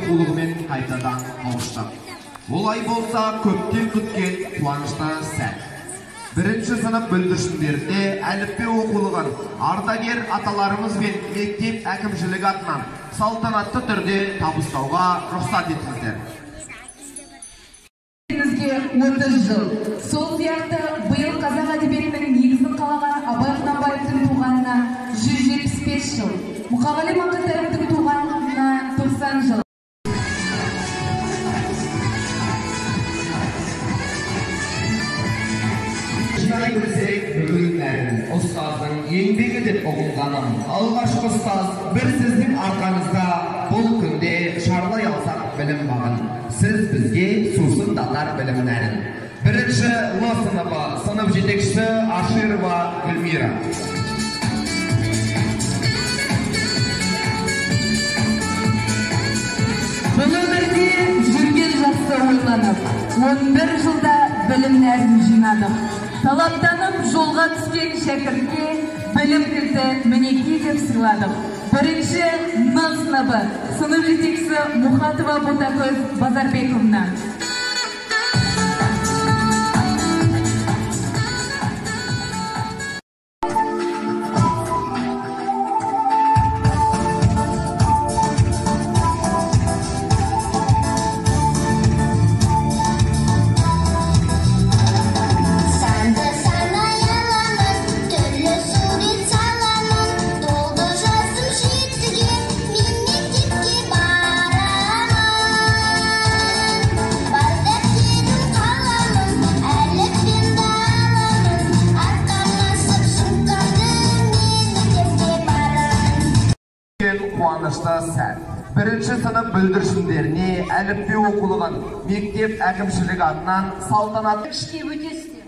оқулығымен қайтадан қауыштық. Олай болса, көптен күткен қуанышты сәт. Бірінші сынып бүлдіршіндерінде әліппе оқулығын ардагер аталарымыз бен мектеп әкімшілігі атынан салтанатты түрде табыстауға рұқсат етіңіздер. 30 жыл. Сол сияқты биыл қазақ әдебиетінің негізін қалаған Абай Құнанбаевтың туғанына 175 жыл. Мұқағали Мақатаевтың туғанына 90 жыл. Шынай білсек, бүгінлерін ұстаздың еңбегі деп ұғынғаным. Алғашқы ұстаз бір сіздің арқаңызда бұл күнде шарлай алсақ білім бағын. Сіз бізге сусындатар білімнәрін. Бірінші Л сыныбы, сынып жетекшісі Аширова Гүлмира. Бұл өмірде жүрген жақсы ойланып, 11 жылда білімнәрін жинадық. Талаптанып жолға түскен шәкіртке білім кілті мінеки деп сыйладық. Бірінші Н сыныбы, сынып жетекшісі Мұхатова Ботакөз Базарбековна. Қуанышты сәт. Бірінші сынып бүлдіршіндеріне әліппе оқулығын мектеп әкімшілігі атынан салтанатты ішке өтесіздер.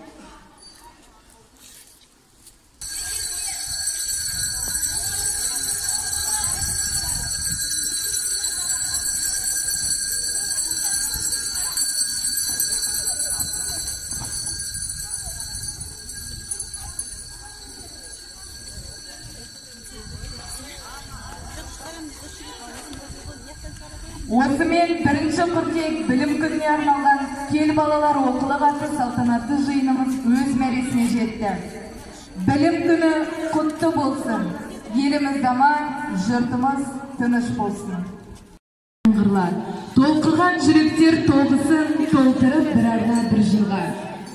Осымен бірінші қыркүйек білім күніне арналған кел балалар оқулық атты салтанатты жиынымыз өз мәресіне жетті. Білім күні құтты болсын. Еліміз аман, жұртымыз тыныш болсын. Толқыған жүректер тоғысын толтырып бір арна бір жылға.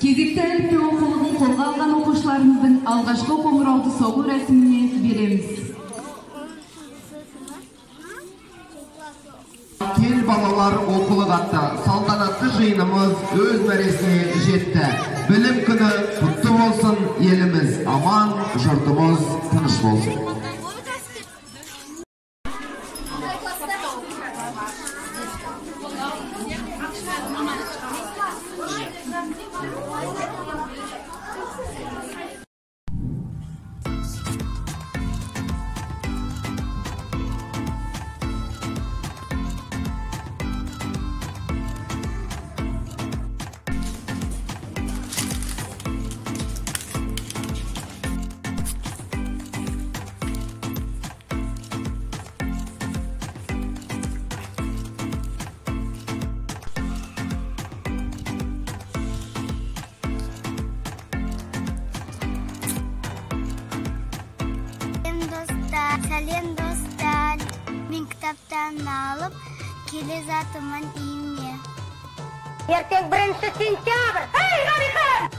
Кезекті әліппе оқулығын қолға алған оқушыларымыздың алғашқы қоңырауды соғу рәсіміне береміз. Кел балалар оқулық атты салтанатты жиынымыз өз мәресіне жетті. Білім күні құтты болсын, еліміз аман, жұртымыз тыныш болсын. Сәлем достар, мен кітаптан алып, келе жатырмын үйіме. Ертең 1 сентябрь. Ей, Галихан!